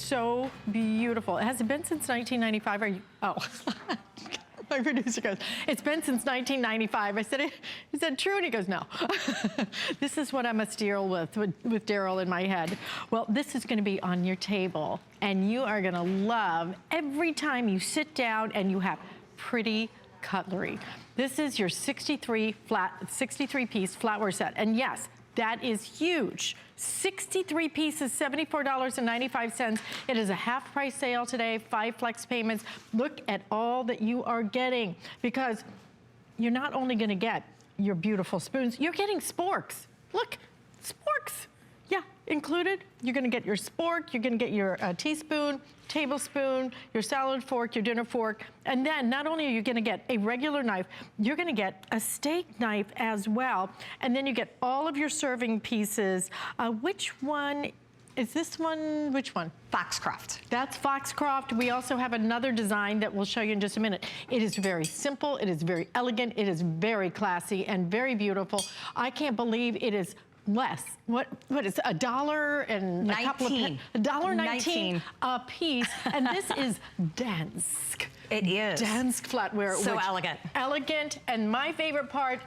so beautiful. Has it been since 1995? Are you, oh. My producer goes, it's been since 1995. I said, is that true? And he goes, no. This is what I must deal with Daryl in my head. Well, this is gonna be on your table, and you are gonna love every time you sit down and you have pretty cutlery. This is your 63-piece flatware set, and yes, that is huge. 63 pieces, $74.95. It is a half price sale today, 5 flex payments. Look at all that you are getting, because you're not only gonna get your beautiful spoons, you're getting sporks. Look, sporks. Yeah, included. You're gonna get your spork, you're gonna get your teaspoon, tablespoon, your salad fork, your dinner fork, and then not only are you gonna get a regular knife, you're gonna get a steak knife as well, and then you get all of your serving pieces. Which one is this one? Which one? Foxcroft. That's Foxcroft. We also have another design that we'll show you in just a minute. It is very simple, it is very elegant, it is very classy and very beautiful. I can't believe it is less. What is $1 and a couple of $1.19 a piece, and this is Dansk. It is. Dansk flatware. So elegant. Elegant, and my favorite part,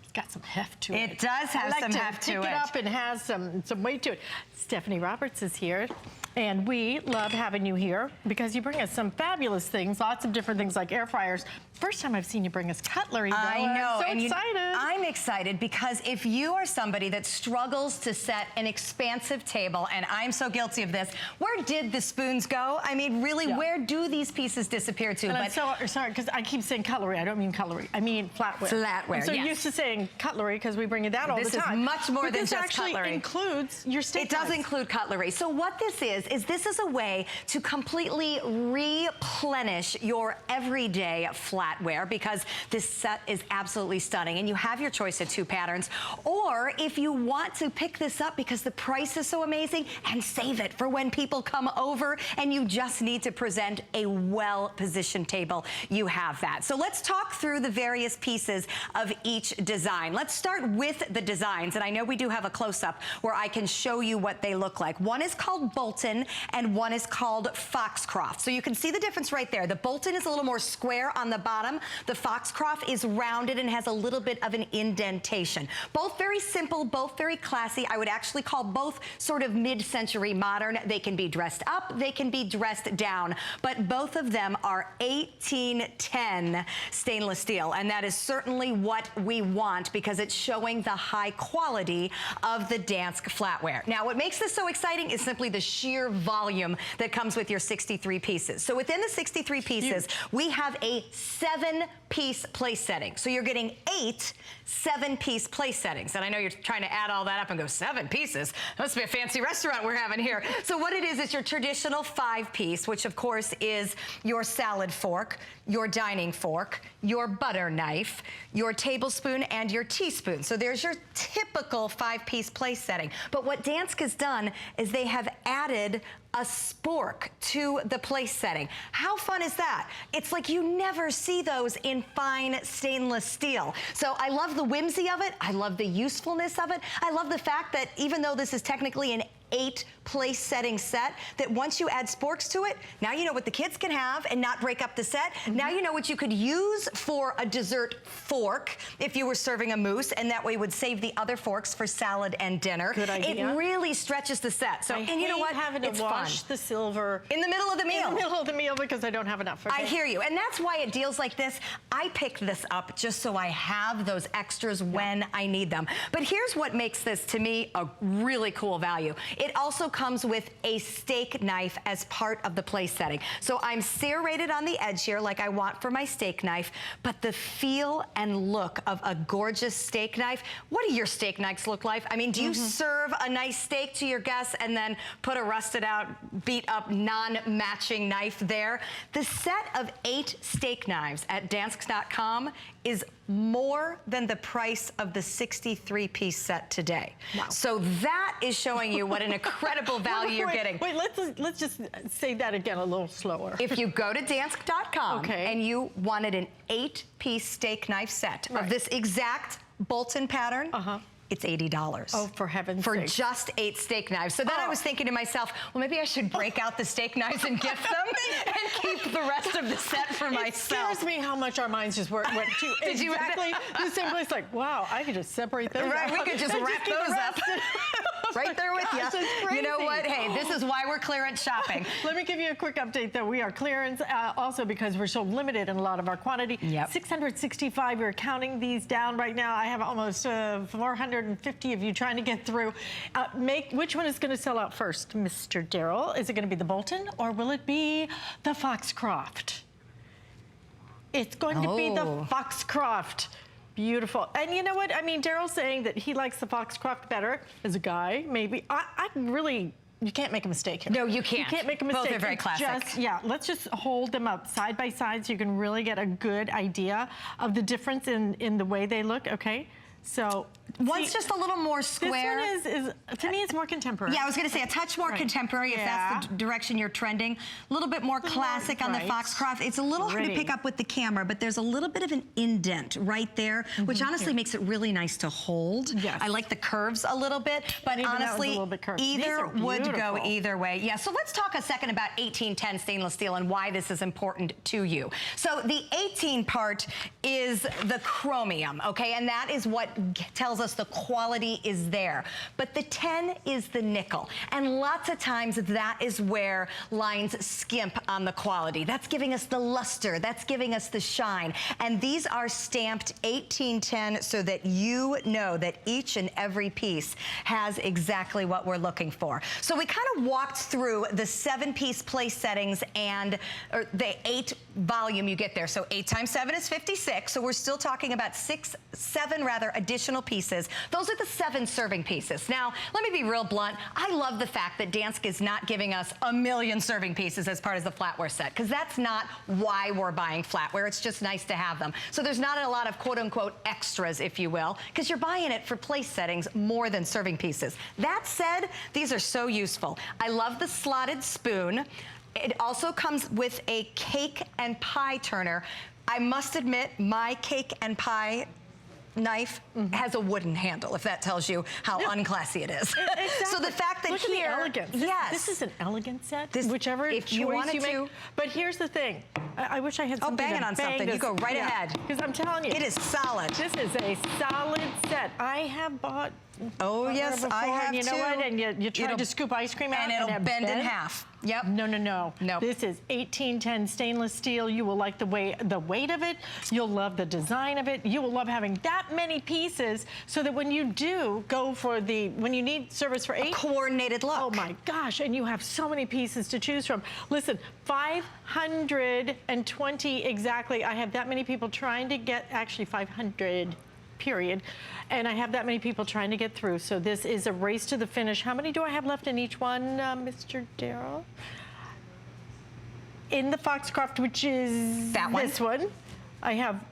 it's got some heft to it. It does have some heft to it. Pick it up and has some weight to it. Stephanie Roberts is here. And we love having you here because you bring us some fabulous things, lots of different things like air fryers. First time I've seen you bring us cutlery, though. I know. I'm so excited. I'm excited because if you are somebody that struggles to set an expansive table, and I'm so guilty of this, where did the spoons go? I mean, really, where do these pieces disappear to? And I'm so sorry, because I keep saying cutlery. I don't mean cutlery. I mean flatware. Flatware, I'm so used to saying cutlery because we bring you that all the time. This is much more than just cutlery. This actually includes your steak It does knives. include cutlery. So what this is this is a way to completely replenish your everyday flatware, because this set is absolutely stunning, and you have your choice of 2 patterns. Or if you want to pick this up because the price is so amazing, and save it for when people come over and you just need to present a well-positioned table, you have that. So let's talk through the various pieces of each design. Let's start with the designs, and I know we do have a close-up where I can show you what they look like. One is called Bolton, and one is called Foxcroft. So you can see the difference right there. The Bolton is a little more square on the bottom. The Foxcroft is rounded and has a little bit of an indentation. Both very simple, both very classy. I would actually call both sort of mid-century modern. They can be dressed up, they can be dressed down, but both of them are 1810 stainless steel, and that is certainly what we want because it's showing the high quality of the Dansk flatware. Now, what makes this so exciting is simply the sheer volume that comes with your 63 pieces. So within the 63 pieces, we have a 7-piece place setting. So you're getting 8 7-piece place settings. And I know you're trying to add all that up and go, 7 pieces? That must be a fancy restaurant we're having here. So what it is your traditional 5-piece, which of course is your salad fork, your dining fork, your butter knife, your tablespoon, and your teaspoon. So there's your typical 5-piece place setting. But what Dansk has done is they have added a spork to the place setting. How fun is that? It's like you never see those in fine stainless steel. So I love the whimsy of it. I love the usefulness of it. I love the fact that even though this is technically an 8-place setting set, that once you add sporks to it, now you know what the kids can have and not break up the set. Now you know what you could use for a dessert fork if you were serving a mousse, and that way would save the other forks for salad and dinner. Good idea. It really stretches the set. So, and you know what? Having to wash the silver in the middle of the meal. In the middle of the meal because I don't have enough. Okay? I hear you, and that's why at deals like this, I pick this up just so I have those extras when I need them. But here's what makes this, to me, a really cool value. It also comes with a steak knife as part of the place setting. So I'm serrated on the edge here like I want for my steak knife, but the feel and look of a gorgeous steak knife. What do your steak knives look like? I mean, do you serve a nice steak to your guests and then put a rusted out, beat up, non-matching knife there? The set of 8 steak knives at Dansk.com is more than the price of the 63-piece set today. Wow. So that is showing you what an incredible value you're getting. Wait, let's just say that again a little slower. If you go to Dansk.com and you wanted an 8-piece steak knife set of this exact Bolton pattern, it's $80. Oh, for heaven's sake. For just 8 steak knives. So then I was thinking to myself, well, maybe I should break out the steak knives and gift them and keep the rest of the set for myself. It scares me how much our minds just went to exactly the same place. Like, wow, I could just separate those Right, out. we could just wrap those up. Right there with you. You know what? Hey, this is why we're clearance shopping. Let me give you a quick update that we are clearance also because we're so limited in a lot of our quantity. Yep. 665, we're counting these down right now. I have almost 450 of you trying to get through. Which one is going to sell out first, Mr. Darryl? Is it going to be the Bolton or will it be the Foxcroft? It's going to be the Foxcroft. Beautiful. And you know what? I mean, Darryl's saying that he likes the Foxcroft better as a guy, maybe. I really, you can't make a mistake here. No, you can't. You can't make a mistake. Both are very classic. Let's just hold them up side by side so you can really get a good idea of the difference in the way they look, okay? So one's just a little more square. This one is to me, it's more contemporary. Yeah, I was going to say a touch more contemporary if that's the direction you're trending. A little bit more classic on the Foxcroft. It's a little hard to pick up with the camera, but there's a little bit of an indent right there, which honestly makes it really nice to hold. Yes. I like the curves a little bit, but honestly, either would go either way. Yeah, so let's talk a second about 1810 stainless steel and why this is important to you. So the 18 part is the chromium, okay, and that is what tells us the quality is there. But the 10 is the nickel. And lots of times that is where lines skimp on the quality. That's giving us the luster. That's giving us the shine. And these are stamped 1810 so that you know that each and every piece has exactly what we're looking for. So we kind of walked through the 7-piece place settings and the 8 volume you get there. So 8 times 7 is 56. So we're still talking about 7 additional pieces. Those are the 7 serving pieces. Now, let me be real blunt. I love the fact that Dansk is not giving us 1,000,000 serving pieces as part of the flatware set, because that's not why we're buying flatware. It's just nice to have them. So there's not a lot of quote-unquote extras, if you will, because you're buying it for place settings more than serving pieces. That said, these are so useful. I love the slotted spoon. It also comes with a cake and pie turner. I must admit, my cake and pie knife has a wooden handle, if that tells you how unclassy it is. Exactly. So the fact that look here, at the elegance. This is an elegant set, whichever if choice you wanted you make. to. But here's the thing. I wish I had something banging on something. You go right ahead. Because I'm telling you. It is solid. This is a solid set. I have bought yes, before, I have and you know what? And you tried to scoop ice cream out and it'll bend in half. Yep. No. This is 1810 stainless steel. You will like the weight of it. You'll love the design of it. You will love having that many pieces so that when you do go for when you need service for 8. A coordinated look. Oh my gosh, and you have so many pieces to choose from. Listen, 520 exactly. I have that many people trying to get, actually 500. Period. And I have that many people trying to get through. So this is a race to the finish. How many do I have left in each one, Mr. Darryl? In the Foxcroft, which is this one, I have,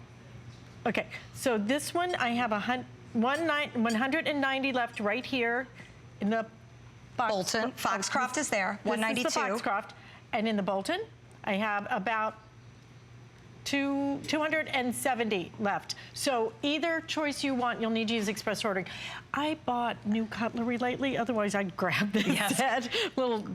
okay. So this one, I have 190 left right here in the Bolton. Foxcroft is there, 192. This is the Foxcroft. And in the Bolton, I have about 270 left. So either choice you want, you'll need to use express ordering. I bought new cutlery lately, otherwise I'd grab this set.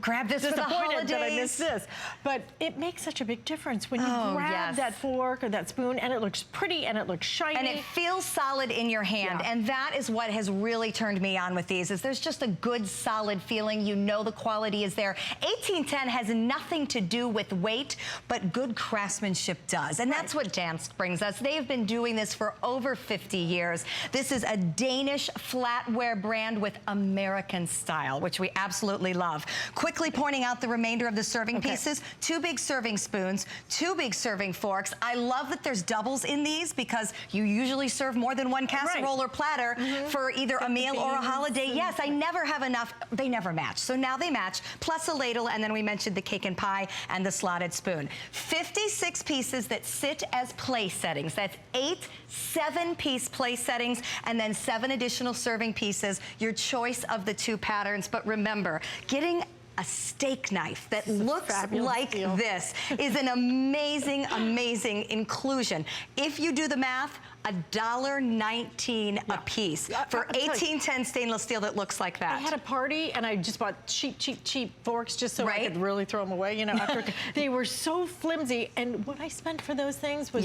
Grab this for the holidays. That I missed this. But it makes such a big difference when you grab that fork or that spoon and it looks pretty and it looks shiny. And it feels solid in your hand. And that is what has really turned me on with these, is there's just a good solid feeling. You know the quality is there. 1810 has nothing to do with weight, but good craftsmanship does. And that's what Dansk brings us. They've been doing this for over 50 years. This is a Danish flatware brand with American style, which we absolutely love. Quickly pointing out the remainder of the serving pieces. 2 big serving spoons, 2 big serving forks. I love that there's doubles in these because you usually serve more than one casserole or platter for either a meal or a holiday. Yes, I never have enough. They never match. So now they match, plus a ladle, and then we mentioned the cake and pie and the slotted spoon. 56 pieces that sit as place settings. That's 8 7-piece place settings and then 7 additional serving pieces. Your choice of the 2 patterns. But remember, getting a steak knife that looks like deal. this is an amazing, amazing inclusion. If you do the math, $1.19 a piece for 1810 stainless steel that looks like that. I had a party and I just bought cheap forks just so I could really throw them away, you know, after they were so flimsy, and what I spent for those things was